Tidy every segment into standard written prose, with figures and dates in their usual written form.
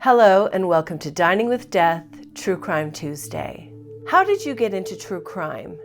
Hello and welcome to Dining with Death, True Crime Tuesday. How did you get into true crime?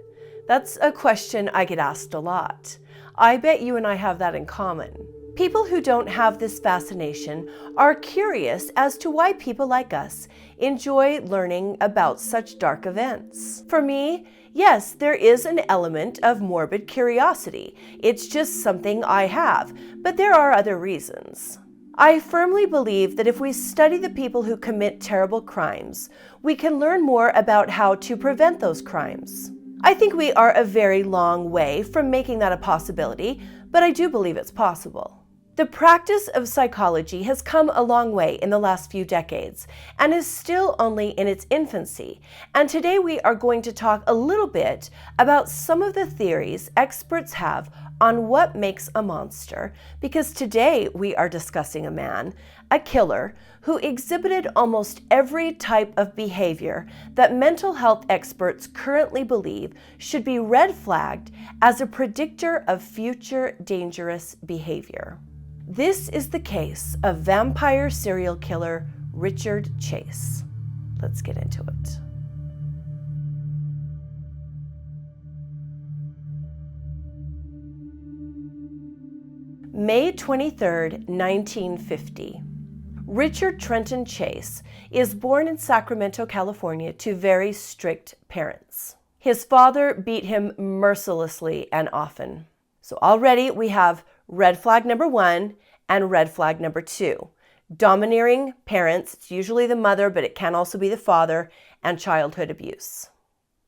That's a question I get asked a lot. I bet you and I have that in common. People who don't have this fascination are curious as to why people like us enjoy learning about such dark events. For me, yes, there is an element of morbid curiosity. It's just something I have, but there are other reasons. I firmly believe that if we study the people who commit terrible crimes, we can learn more about how to prevent those crimes. I think we are a very long way from making that a possibility, but I do believe it's possible. The practice of psychology has come a long way in the last few decades and is still only in its infancy. And today we are going to talk a little bit about some of the theories experts have on what makes a monster, because today we are discussing a man, a killer, who exhibited almost every type of behavior that mental health experts currently believe should be red flagged as a predictor of future dangerous behavior. This is the case of vampire serial killer Richard Chase. Let's get into it. May 23, 1950. Richard Trenton Chase is born in Sacramento, California, to very strict parents. His father beat him mercilessly and often. So already we have red flag number 1 and red flag number 2. Domineering parents, it's usually the mother, but it can also be the father, and childhood abuse.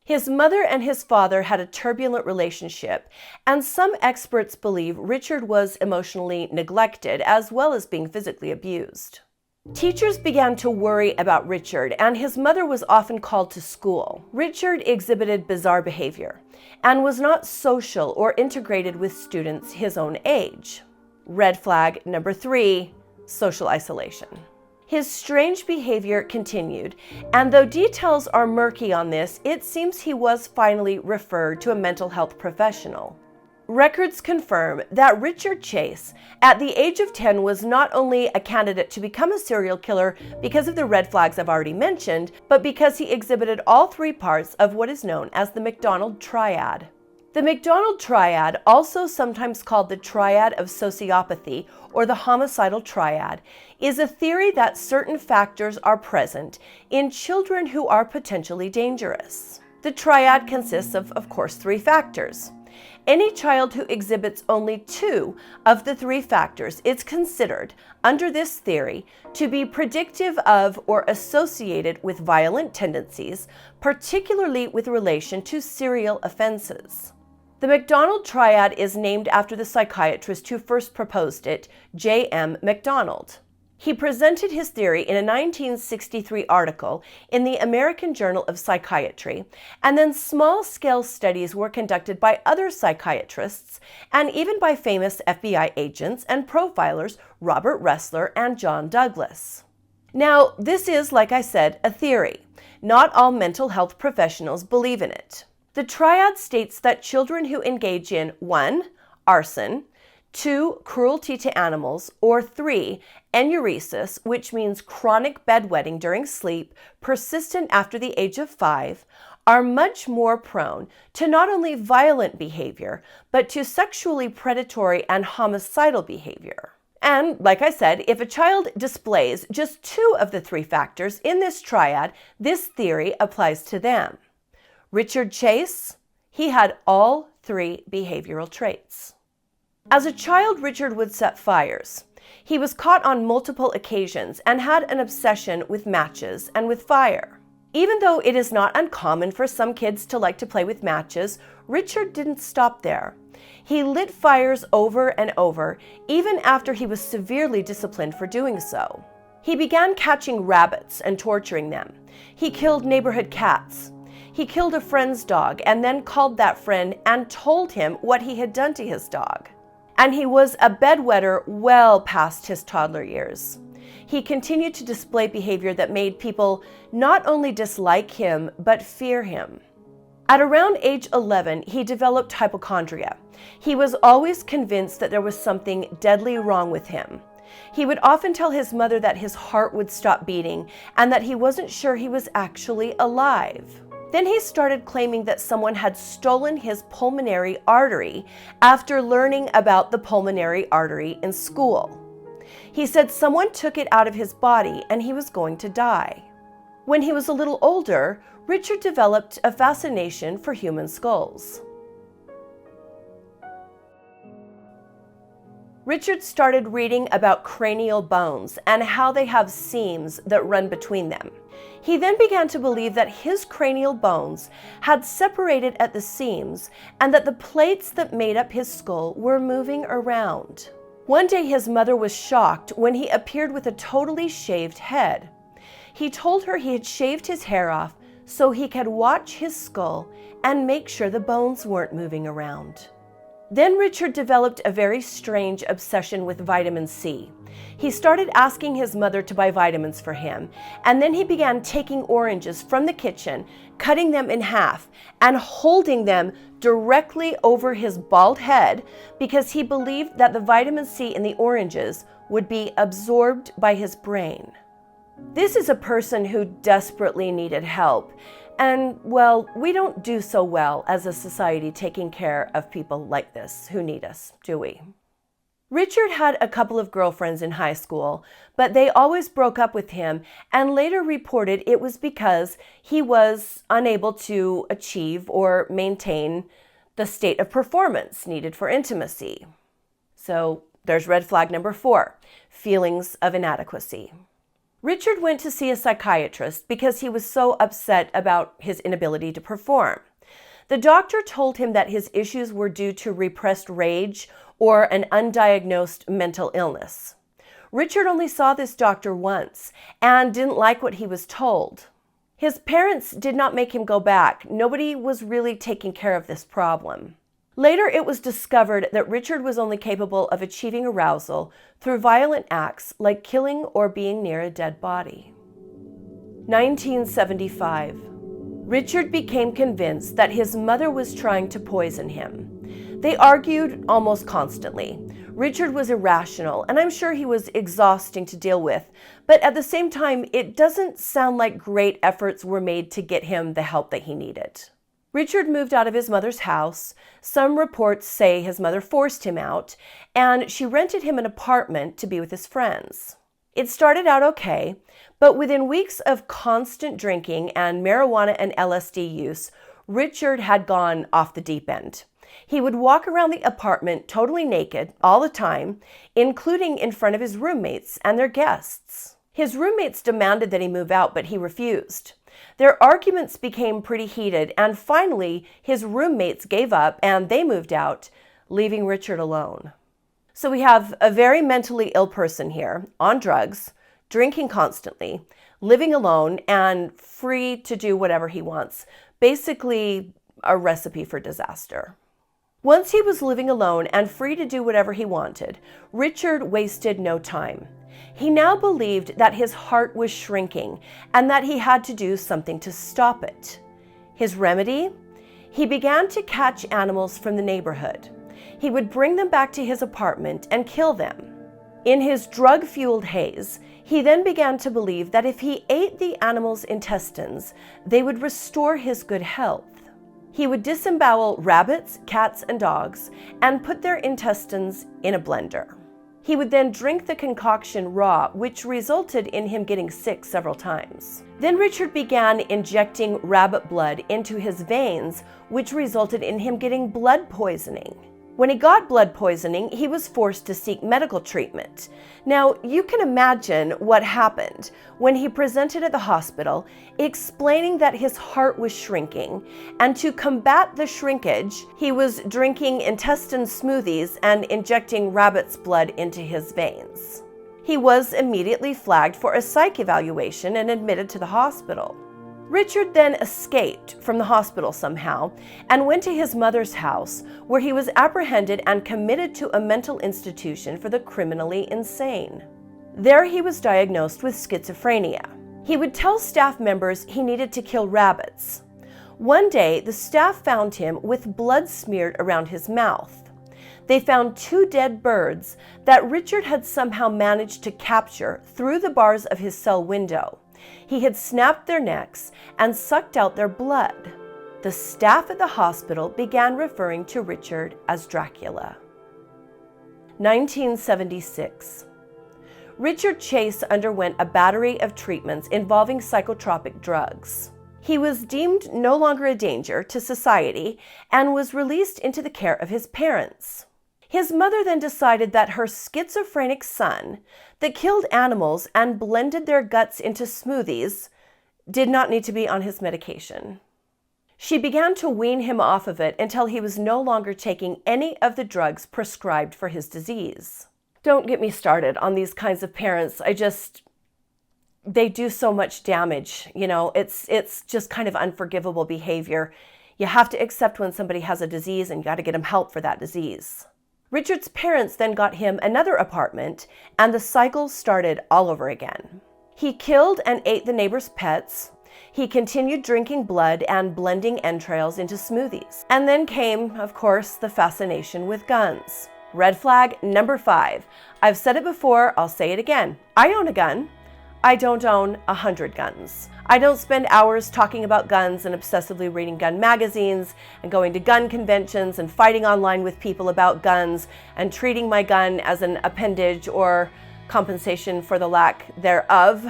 His mother and his father had a turbulent relationship, and some experts believe Richard was emotionally neglected as well as being physically abused. Teachers began to worry about Richard, and his mother was often called to school. Richard exhibited bizarre behavior and was not social or integrated with students his own age. Red flag number 3, social isolation. His strange behavior continued, and though details are murky on this, it seems he was finally referred to a mental health professional. Records confirm that Richard Chase, at the age of 10, was not only a candidate to become a serial killer because of the red flags I've already mentioned, but because he exhibited all 3 parts of what is known as the McDonald Triad. The McDonald Triad, also sometimes called the Triad of Sociopathy or the Homicidal Triad, is a theory that certain factors are present in children who are potentially dangerous. The triad consists of course, 3 factors. Any child who exhibits only 2 of the 3 factors is considered, under this theory, to be predictive of or associated with violent tendencies, particularly with relation to serial offenses. The McDonald Triad is named after the psychiatrist who first proposed it, J.M. McDonald. He presented his theory in a 1963 article in the American Journal of Psychiatry, and then small-scale studies were conducted by other psychiatrists and even by famous FBI agents and profilers Robert Ressler and John Douglas. Now, this is, like I said, a theory. Not all mental health professionals believe in it. The triad states that children who engage in 1. Arson, 2. Cruelty to animals, or 3. Enuresis, which means chronic bedwetting during sleep, persistent after the age of 5, are much more prone to not only violent behavior, but to sexually predatory and homicidal behavior. And, like I said, if a child displays just 2 of the 3 factors in this triad, this theory applies to them. Richard Chase, he had all 3 behavioral traits. As a child, Richard would set fires. He was caught on multiple occasions and had an obsession with matches and with fire. Even though it is not uncommon for some kids to like to play with matches, Richard didn't stop there. He lit fires over and over, even after he was severely disciplined for doing so. He began catching rabbits and torturing them. He killed neighborhood cats. He killed a friend's dog and then called that friend and told him what he had done to his dog. And he was a bedwetter well past his toddler years. He continued to display behavior that made people not only dislike him, but fear him. At around age 11, he developed hypochondria. He was always convinced that there was something deadly wrong with him. He would often tell his mother that his heart would stop beating and that he wasn't sure he was actually alive. Then he started claiming that someone had stolen his pulmonary artery after learning about the pulmonary artery in school. He said someone took it out of his body and he was going to die. When he was a little older, Richard developed a fascination for human skulls. Richard started reading about cranial bones and how they have seams that run between them. He then began to believe that his cranial bones had separated at the seams and that the plates that made up his skull were moving around. One day his mother was shocked when he appeared with a totally shaved head. He told her he had shaved his hair off so he could watch his skull and make sure the bones weren't moving around. Then Richard developed a very strange obsession with vitamin C. He started asking his mother to buy vitamins for him, and then he began taking oranges from the kitchen, cutting them in half, and holding them directly over his bald head because he believed that the vitamin C in the oranges would be absorbed by his brain. This is a person who desperately needed help. And, well, we don't do so well as a society taking care of people like this who need us, do we? Richard had a couple of girlfriends in high school, but they always broke up with him and later reported it was because he was unable to achieve or maintain the state of performance needed for intimacy. So there's red flag number 4, feelings of inadequacy. Richard went to see a psychiatrist because he was so upset about his inability to perform. The doctor told him that his issues were due to repressed rage or an undiagnosed mental illness. Richard only saw this doctor once and didn't like what he was told. His parents did not make him go back. Nobody was really taking care of this problem. Later, it was discovered that Richard was only capable of achieving arousal through violent acts like killing or being near a dead body. 1975. Richard became convinced that his mother was trying to poison him. They argued almost constantly. Richard was irrational, and I'm sure he was exhausting to deal with, but at the same time, it doesn't sound like great efforts were made to get him the help that he needed. Richard moved out of his mother's house. Some reports say his mother forced him out, and she rented him an apartment to be with his friends. It started out okay, but within weeks of constant drinking and marijuana and LSD use, Richard had gone off the deep end. He would walk around the apartment totally naked all the time, including in front of his roommates and their guests. His roommates demanded that he move out, but he refused. Their arguments became pretty heated, and finally, his roommates gave up and they moved out, leaving Richard alone. So we have a very mentally ill person here, on drugs, drinking constantly, living alone, and free to do whatever he wants. Basically, a recipe for disaster. Once he was living alone and free to do whatever he wanted, Richard wasted no time. He now believed that his heart was shrinking and that he had to do something to stop it. His remedy? He began to catch animals from the neighborhood. He would bring them back to his apartment and kill them. In his drug-fueled haze, he then began to believe that if he ate the animals' intestines, they would restore his good health. He would disembowel rabbits, cats, and dogs and put their intestines in a blender. He would then drink the concoction raw, which resulted in him getting sick several times. Then Richard began injecting rabbit blood into his veins, which resulted in him getting blood poisoning. When he got blood poisoning, he was forced to seek medical treatment. Now, you can imagine what happened when he presented at the hospital, explaining that his heart was shrinking, and to combat the shrinkage, he was drinking intestine smoothies and injecting rabbit's blood into his veins. He was immediately flagged for a psych evaluation and admitted to the hospital. Richard then escaped from the hospital somehow and went to his mother's house, where he was apprehended and committed to a mental institution for the criminally insane. There he was diagnosed with schizophrenia. He would tell staff members he needed to kill rabbits. One day, the staff found him with blood smeared around his mouth. They found 2 dead birds that Richard had somehow managed to capture through the bars of his cell window. He had snapped their necks and sucked out their blood. The staff at the hospital began referring to Richard as Dracula. 1976. Richard Chase underwent a battery of treatments involving psychotropic drugs. He was deemed no longer a danger to society and was released into the care of his parents. His mother then decided that her schizophrenic son, that killed animals and blended their guts into smoothies, did not need to be on his medication. She began to wean him off of it until he was no longer taking any of the drugs prescribed for his disease. Don't get me started on these kinds of parents. They do so much damage. It's just kind of unforgivable behavior. You have to accept when somebody has a disease and you got to get them help for that disease. Richard's parents then got him another apartment and the cycle started all over again. He killed and ate the neighbors' pets. He continued drinking blood and blending entrails into smoothies. And then came, of course, the fascination with guns. Red flag number 5. I've said it before, I'll say it again. I own a gun. I don't own 100 guns. I don't spend hours talking about guns and obsessively reading gun magazines and going to gun conventions and fighting online with people about guns and treating my gun as an appendage or compensation for the lack thereof.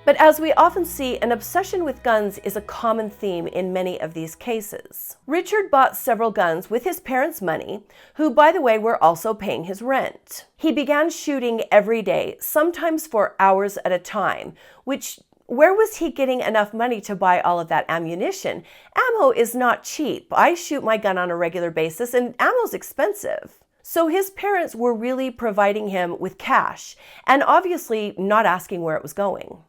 But as we often see, an obsession with guns is a common theme in many of these cases. Richard bought several guns with his parents' money, who, by the way, were also paying his rent. He began shooting every day, sometimes for hours at a time, where was he getting enough money to buy all of that ammunition? Ammo is not cheap. I shoot my gun on a regular basis, and ammo's expensive. So his parents were really providing him with cash, and obviously not asking where it was going.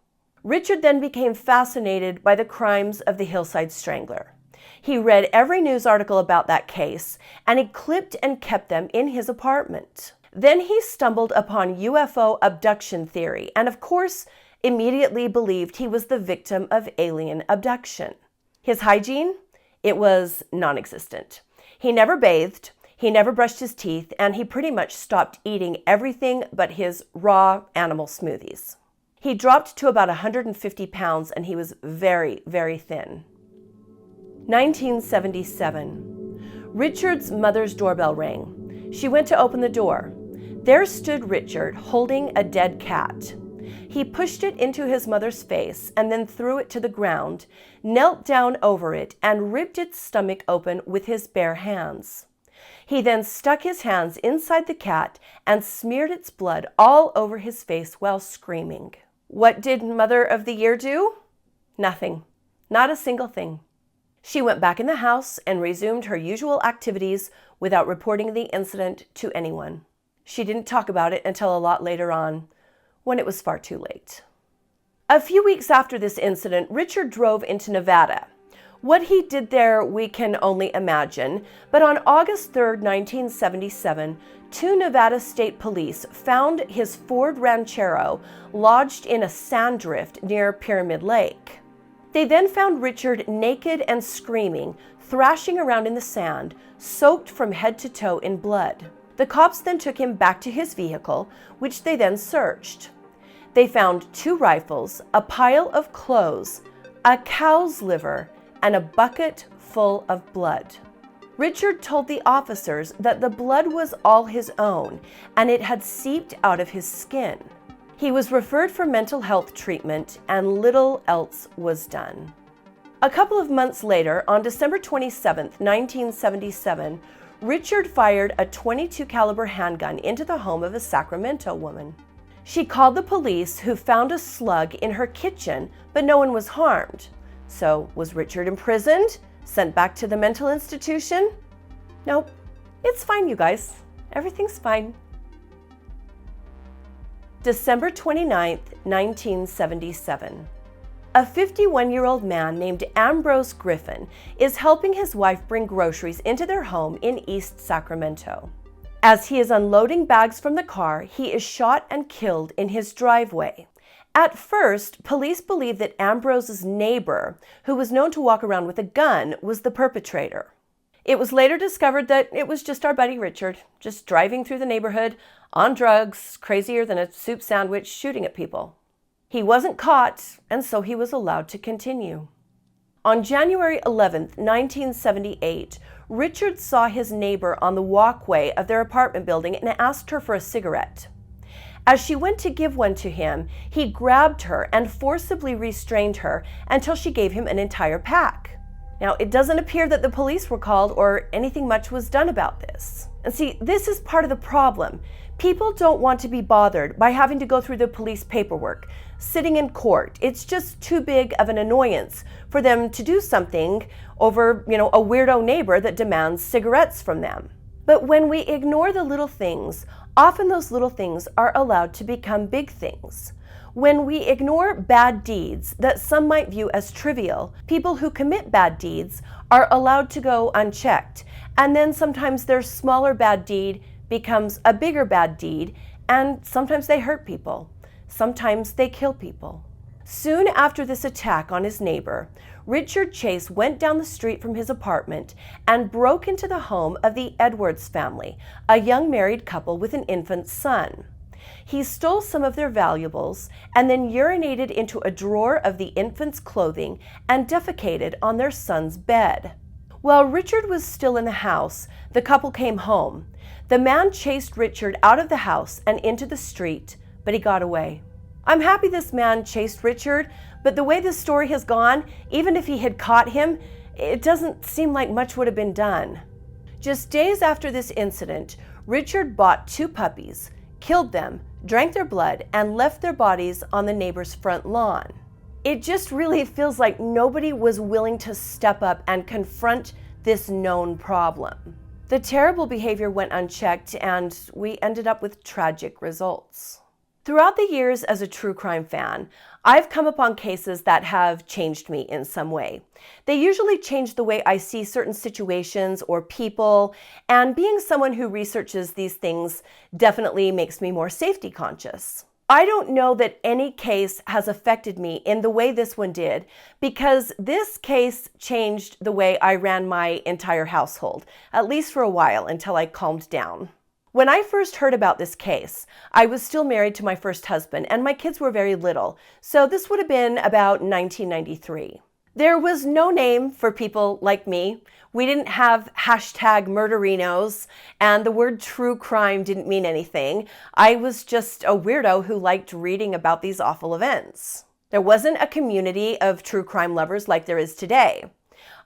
Richard then became fascinated by the crimes of the Hillside Strangler. He read every news article about that case, and he clipped and kept them in his apartment. Then he stumbled upon UFO abduction theory, and of course, immediately believed he was the victim of alien abduction. His hygiene? It was non-existent. He never bathed, he never brushed his teeth, and he pretty much stopped eating everything but his raw animal smoothies. He dropped to about 150 pounds and he was very, very thin. 1977. Richard's mother's doorbell rang. She went to open the door. There stood Richard holding a dead cat. He pushed it into his mother's face and then threw it to the ground, knelt down over it, and ripped its stomach open with his bare hands. He then stuck his hands inside the cat and smeared its blood all over his face while screaming. What did Mother of the Year do? Nothing. Not a single thing. She went back in the house and resumed her usual activities without reporting the incident to anyone. She didn't talk about it until a lot later on, when it was far too late. A few weeks after this incident, Richard drove into Nevada. What he did there, we can only imagine, but on August 3rd, 1977, 2 Nevada State Police found his Ford Ranchero lodged in a sand drift near Pyramid Lake. They then found Richard naked and screaming, thrashing around in the sand, soaked from head to toe in blood. The cops then took him back to his vehicle, which they then searched. They found 2 rifles, a pile of clothes, a cow's liver, and a bucket full of blood. Richard told the officers that the blood was all his own and it had seeped out of his skin. He was referred for mental health treatment and little else was done. A couple of months later, on December 27, 1977, Richard fired a .22 caliber handgun into the home of a Sacramento woman. She called the police, who found a slug in her kitchen, but no one was harmed. So, was Richard imprisoned? Sent back to the mental institution? Nope. It's fine, you guys. Everything's fine. December 29th, 1977. A 51-year-old man named Ambrose Griffin is helping his wife bring groceries into their home in East Sacramento. As he is unloading bags from the car, he is shot and killed in his driveway. At first, police believed that Ambrose's neighbor, who was known to walk around with a gun, was the perpetrator. It was later discovered that it was just our buddy Richard, just driving through the neighborhood on drugs, crazier than a soup sandwich, shooting at people. He wasn't caught, and so he was allowed to continue. On January 11th, 1978, Richard saw his neighbor on the walkway of their apartment building and asked her for a cigarette. As she went to give one to him, he grabbed her and forcibly restrained her until she gave him an entire pack. Now, it doesn't appear that the police were called or anything much was done about this. And see, this is part of the problem. People don't want to be bothered by having to go through the police paperwork, sitting in court. It's just too big of an annoyance for them to do something over, a weirdo neighbor that demands cigarettes from them. But when we ignore the little things, often those little things are allowed to become big things. When we ignore bad deeds that some might view as trivial, people who commit bad deeds are allowed to go unchecked. And then sometimes their smaller bad deed becomes a bigger bad deed, and sometimes they hurt people. Sometimes they kill people. Soon after this attack on his neighbor, Richard Chase went down the street from his apartment and broke into the home of the Edwards family, a young married couple with an infant son. He stole some of their valuables and then urinated into a drawer of the infant's clothing and defecated on their son's bed. While Richard was still in the house, the couple came home. The man chased Richard out of the house and into the street, but he got away. I'm happy this man chased Richard, but the way this story has gone, even if he had caught him, it doesn't seem like much would have been done. Just days after this incident, Richard bought 2 puppies, killed them, drank their blood, and left their bodies on the neighbor's front lawn. It just really feels like nobody was willing to step up and confront this known problem. The terrible behavior went unchecked, and we ended up with tragic results. Throughout the years as a true crime fan, I've come upon cases that have changed me in some way. They usually change the way I see certain situations or people, and being someone who researches these things definitely makes me more safety conscious. I don't know that any case has affected me in the way this one did, because this case changed the way I ran my entire household, at least for a while until I calmed down. When I first heard about this case, I was still married to my first husband and my kids were very little, so this would have been about 1993. There was no name for people like me. We didn't have #murderinos, and the word true crime didn't mean anything. I was just a weirdo who liked reading about these awful events. There wasn't a community of true crime lovers like there is today.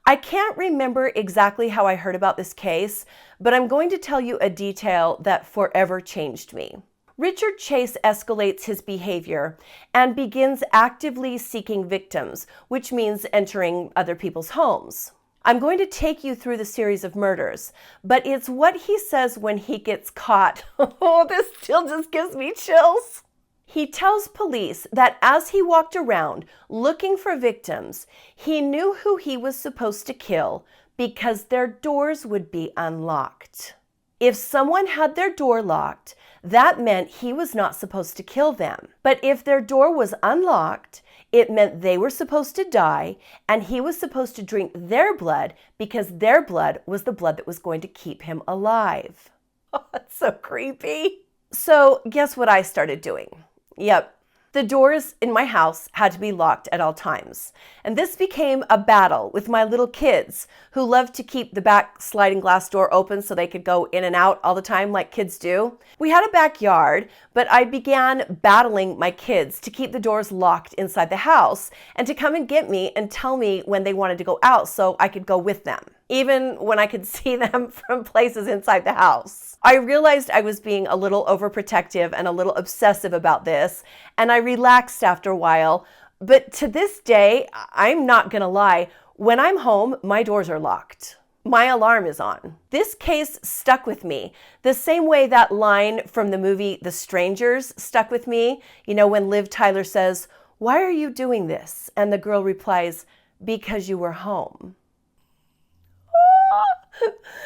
I can't remember exactly how I heard about this case, but I'm going to tell you a detail that forever changed me. Richard Chase escalates his behavior and begins actively seeking victims, which means entering other people's homes. I'm going to take you through the series of murders, but it's what he says when he gets caught. Oh, this still just gives me chills. He tells police that as he walked around looking for victims, he knew who he was supposed to kill because their doors would be unlocked. If someone had their door locked, that meant he was not supposed to kill them. But if their door was unlocked, it meant they were supposed to die, and he was supposed to drink their blood because their blood was the blood that was going to keep him alive. Oh, that's so creepy. So guess what I started doing? Yep, the doors in my house had to be locked at all times. And this became a battle with my little kids who loved to keep the back sliding glass door open so they could go in and out all the time like kids do. We had a backyard, but I began battling my kids to keep the doors locked inside the house and to come and get me and tell me when they wanted to go out so I could go with them, even when I could see them from places inside the house. I realized I was being a little overprotective and a little obsessive about this, and I relaxed after a while. But to this day, I'm not gonna lie, when I'm home, my doors are locked. My alarm is on. This case stuck with me the same way that line from the movie The Strangers stuck with me. You know, when Liv Tyler says, "Why are you doing this?" And the girl replies, "Because you were home."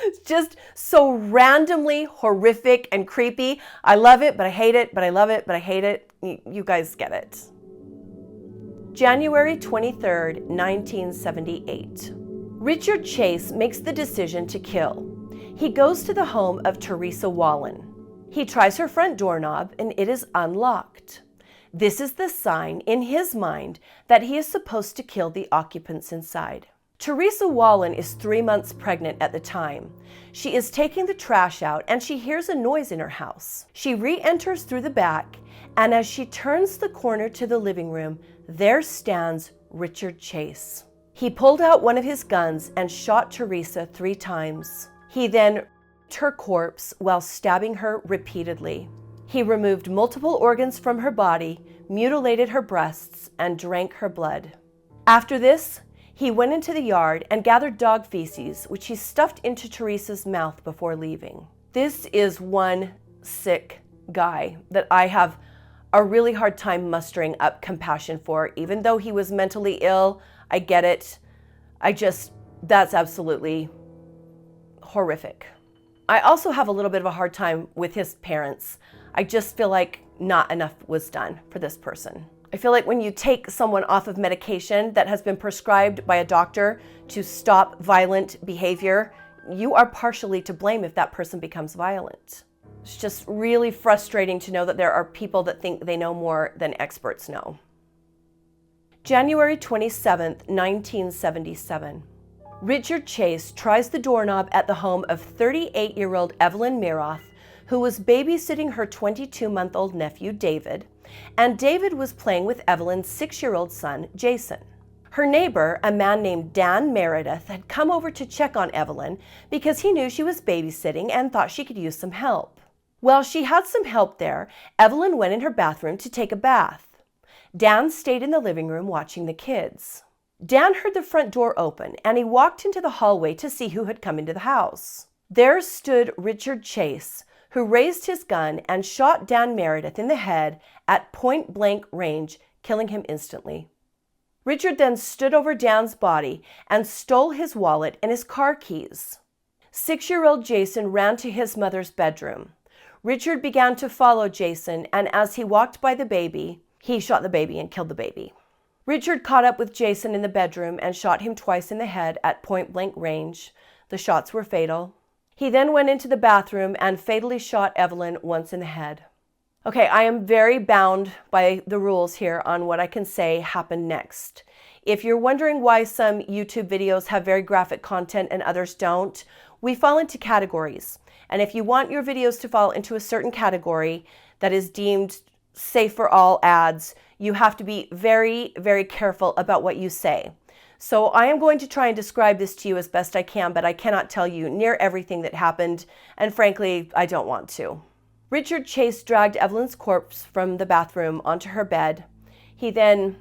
It's just so randomly horrific and creepy. I love it, but I hate it, but I love it, but I hate it. You guys get it. January 23rd, 1978. Richard Chase makes the decision to kill. He goes to the home of Theresa Wallen. He tries her front doorknob and it is unlocked. This is the sign in his mind that he is supposed to kill the occupants inside. Theresa Wallen is 3 months pregnant at the time. She is taking the trash out and she hears a noise in her house. She re-enters through the back, and as she turns the corner to the living room, there stands Richard Chase. He pulled out one of his guns and shot Theresa 3 times. He then raped her corpse while stabbing her repeatedly. He removed multiple organs from her body, mutilated her breasts, and drank her blood. After this, he went into the yard and gathered dog feces, which he stuffed into Theresa's mouth before leaving. This is one sick guy that I have a really hard time mustering up compassion for. Even though he was mentally ill, I get it. That's absolutely horrific. I also have a little bit of a hard time with his parents. I just feel like not enough was done for this person. I feel like when you take someone off of medication that has been prescribed by a doctor to stop violent behavior, you are partially to blame if that person becomes violent. It's just really frustrating to know that there are people that think they know more than experts know. January 27th, 1977. Richard Chase tries the doorknob at the home of 38-year-old Evelyn Miroth, who was babysitting her 22-month-old nephew, David, and David was playing with Evelyn's 6-year-old son, Jason. Her neighbor, a man named Dan Meredith, had come over to check on Evelyn because he knew she was babysitting and thought she could use some help. While she had some help there, Evelyn went in her bathroom to take a bath. Dan stayed in the living room watching the kids. Dan heard the front door open and he walked into the hallway to see who had come into the house. There stood Richard Chase, who raised his gun and shot Dan Meredith in the head at point-blank range, killing him instantly. Richard then stood over Dan's body and stole his wallet and his car keys. 6-year-old Jason ran to his mother's bedroom. Richard began to follow Jason, and as he walked by the baby, he shot the baby and killed the baby. Richard caught up with Jason in the bedroom and shot him twice in the head at point-blank range. The shots were fatal. He then went into the bathroom and fatally shot Evelyn once in the head. Okay, I am very bound by the rules here on what I can say happened next. If you're wondering why some YouTube videos have very graphic content and others don't, we fall into categories. And if you want your videos to fall into a certain category that is deemed safe for all ads, you have to be very, very careful about what you say. So I am going to try and describe this to you as best I can, but I cannot tell you near everything that happened, and frankly, I don't want to. Richard Chase dragged Evelyn's corpse from the bathroom onto her bed. He then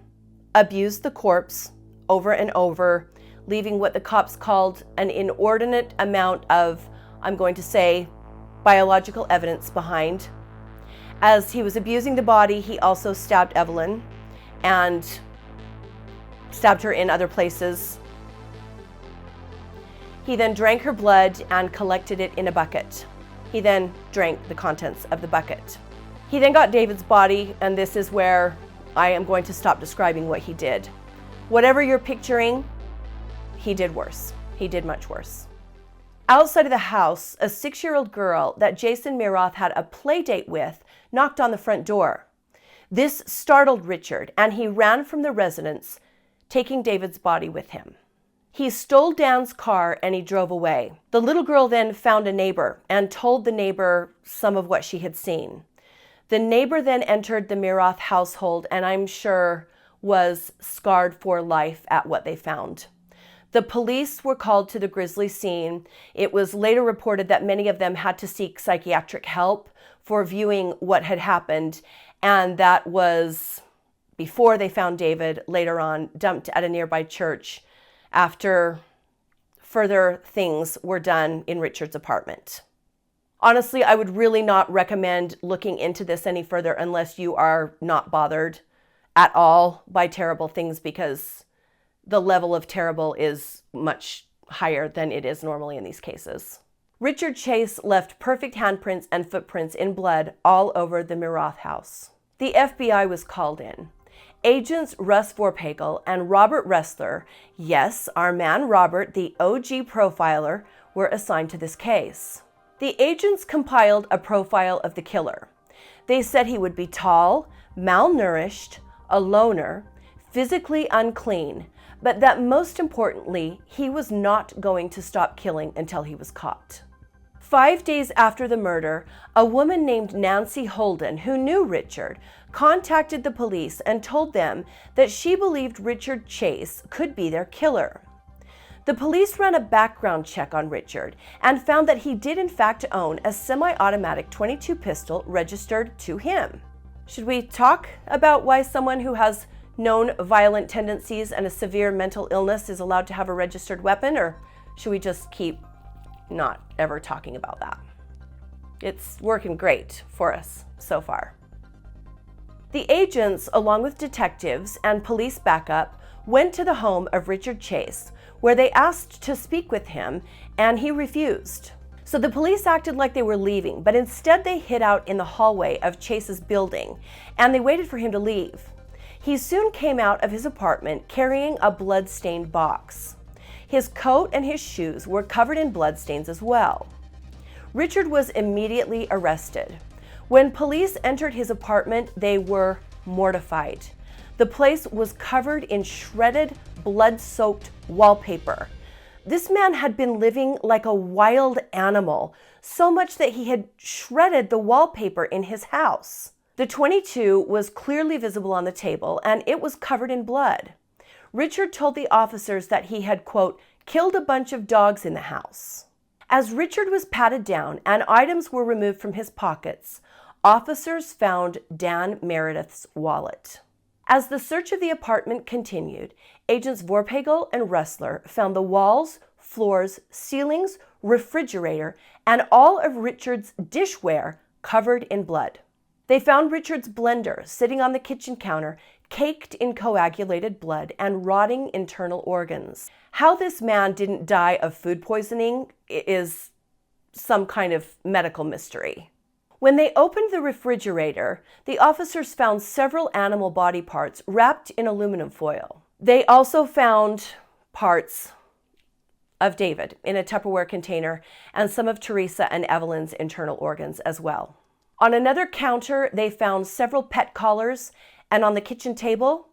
abused the corpse over and over, leaving what the cops called an inordinate amount of, I'm going to say, biological evidence behind. As he was abusing the body, he also stabbed Evelyn and stabbed her in other places. He then drank her blood and collected it in a bucket. He then drank the contents of the bucket. He then got David's body, and this is where I am going to stop describing what he did. Whatever you're picturing, he did worse. He did much worse. Outside of the house, a 6-year-old girl that Jason Miroth had a play date with knocked on the front door. This startled Richard, and he ran from the residence, taking David's body with him. He stole Dan's car and he drove away. The little girl then found a neighbor and told the neighbor some of what she had seen. The neighbor then entered the Miroth household and I'm sure was scarred for life at what they found. The police were called to the grisly scene. It was later reported that many of them had to seek psychiatric help for viewing what had happened, and that was before they found David, later on dumped at a nearby church after further things were done in Richard's apartment. Honestly, I would really not recommend looking into this any further unless you are not bothered at all by terrible things, because the level of terrible is much higher than it is normally in these cases. Richard Chase left perfect handprints and footprints in blood all over the Miroth house. The FBI was called in, Agents Russ Vorpagel and Robert Ressler, yes, our man Robert, the OG profiler, were assigned to this case. The agents compiled a profile of the killer. They said he would be tall, malnourished, a loner, physically unclean, but that most importantly, he was not going to stop killing until he was caught. 5 days after the murder, a woman named Nancy Holden, who knew Richard, contacted the police and told them that she believed Richard Chase could be their killer. The police ran a background check on Richard and found that he did in fact own a semi-automatic .22 pistol registered to him. Should we talk about why someone who has known violent tendencies and a severe mental illness is allowed to have a registered weapon, or should we just keep not ever talking about that? It's working great for us so far. The agents, along with detectives and police backup, went to the home of Richard Chase, where they asked to speak with him, and he refused. So the police acted like they were leaving, but instead they hid out in the hallway of Chase's building, and they waited for him to leave. He soon came out of his apartment carrying a blood-stained box. His coat and his shoes were covered in bloodstains as well. Richard was immediately arrested. When police entered his apartment, they were mortified. The place was covered in shredded, blood-soaked wallpaper. This man had been living like a wild animal, so much that he had shredded the wallpaper in his house. The .22 was clearly visible on the table, and it was covered in blood. Richard told the officers that he had, quote, killed a bunch of dogs in the house. As Richard was patted down and items were removed from his pockets, officers found Dan Meredith's wallet. As the search of the apartment continued, agents Vorpagel and Ressler found the walls, floors, ceilings, refrigerator, and all of Richard's dishware covered in blood. They found Richard's blender sitting on the kitchen counter, caked in coagulated blood and rotting internal organs. How this man didn't die of food poisoning is some kind of medical mystery. When they opened the refrigerator, the officers found several animal body parts wrapped in aluminum foil. They also found parts of David in a Tupperware container and some of Theresa and Evelyn's internal organs as well. On another counter, they found several pet collars, and on the kitchen table,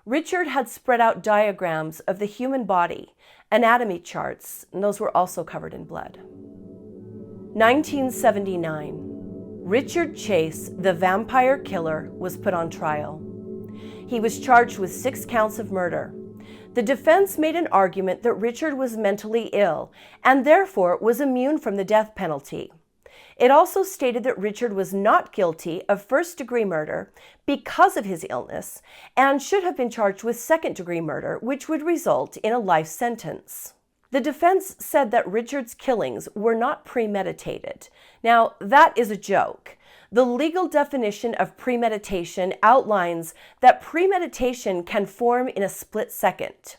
Richard had spread out diagrams of the human body, anatomy charts, and those were also covered in blood. 1979. Richard Chase, the vampire killer, was put on trial. He was charged with 6 counts of murder. The defense made an argument that Richard was mentally ill and therefore was immune from the death penalty. It also stated that Richard was not guilty of first-degree murder because of his illness and should have been charged with second-degree murder, which would result in a life sentence. The defense said that Richard's killings were not premeditated. Now, that is a joke. The legal definition of premeditation outlines that premeditation can form in a split second.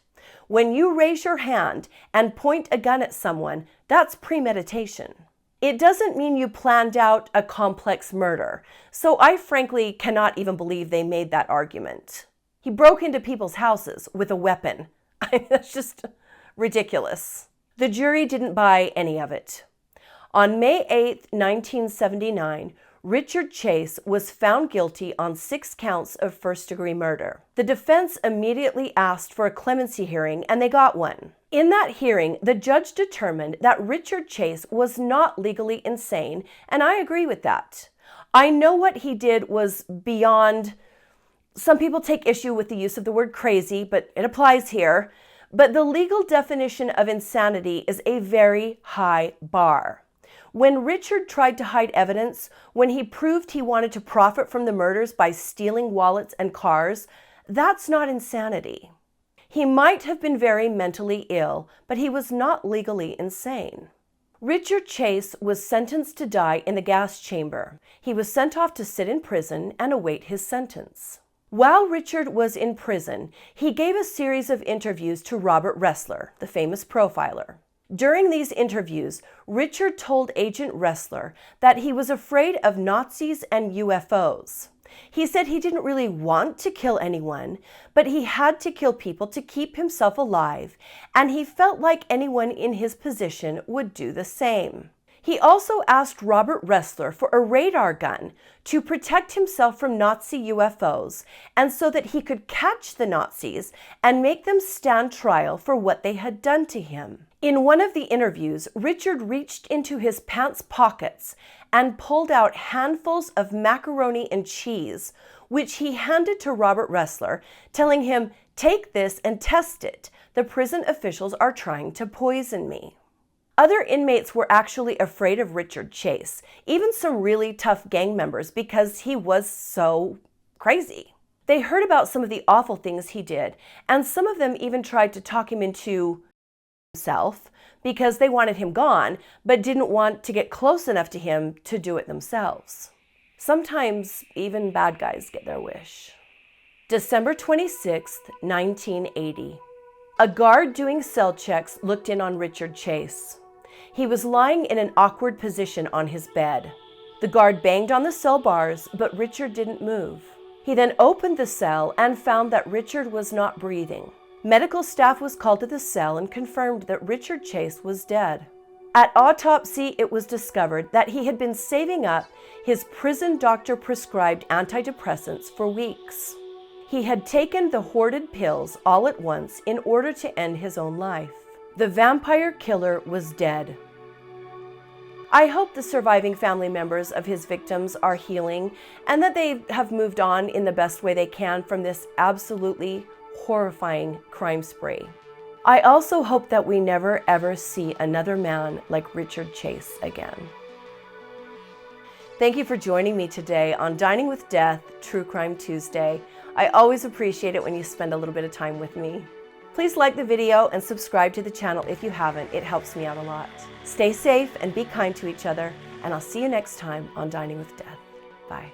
When you raise your hand and point a gun at someone, that's premeditation. It doesn't mean you planned out a complex murder, so I frankly cannot even believe they made that argument. He broke into people's houses with a weapon. That's just ridiculous. The jury didn't buy any of it. On May 8, 1979, Richard Chase was found guilty on 6 counts of first-degree murder. The defense immediately asked for a clemency hearing, and they got one. In that hearing, the judge determined that Richard Chase was not legally insane, and I agree with that. I know what he did was beyond. Some people take issue with the use of the word crazy, but it applies here. But the legal definition of insanity is a very high bar. When Richard tried to hide evidence, when he proved he wanted to profit from the murders by stealing wallets and cars, that's not insanity. He might have been very mentally ill, but he was not legally insane. Richard Chase was sentenced to die in the gas chamber. He was sent off to sit in prison and await his sentence. While Richard was in prison, he gave a series of interviews to Robert Ressler, the famous profiler. During these interviews, Richard told Agent Ressler that he was afraid of Nazis and UFOs. He said he didn't really want to kill anyone, but he had to kill people to keep himself alive, and he felt like anyone in his position would do the same. He also asked Robert Ressler for a radar gun to protect himself from Nazi UFOs, and so that he could catch the Nazis and make them stand trial for what they had done to him. In one of the interviews, Richard reached into his pants pockets and pulled out handfuls of macaroni and cheese, which he handed to Robert Ressler, telling him, "Take this and test it. The prison officials are trying to poison me." Other inmates were actually afraid of Richard Chase, even some really tough gang members, because he was so crazy. They heard about some of the awful things he did, and some of them even tried to talk him into himself because they wanted him gone, but didn't want to get close enough to him to do it themselves. Sometimes even bad guys get their wish. December 26th, 1980. A guard doing cell checks looked in on Richard Chase. He was lying in an awkward position on his bed. The guard banged on the cell bars, but Richard didn't move. He then opened the cell and found that Richard was not breathing. Medical staff was called to the cell and confirmed that Richard Chase was dead. At autopsy, it was discovered that he had been saving up his prison doctor-prescribed antidepressants for weeks. He had taken the hoarded pills all at once in order to end his own life. The vampire killer was dead. I hope the surviving family members of his victims are healing and that they have moved on in the best way they can from this absolutely horrifying crime spree. I also hope that we never ever see another man like Richard Chase again. Thank you for joining me today on Dining with Death, True Crime Tuesday. I always appreciate it when you spend a little bit of time with me. Please like the video and subscribe to the channel if you haven't. It helps me out a lot. Stay safe and be kind to each other, and I'll see you next time on Dining with Death. Bye.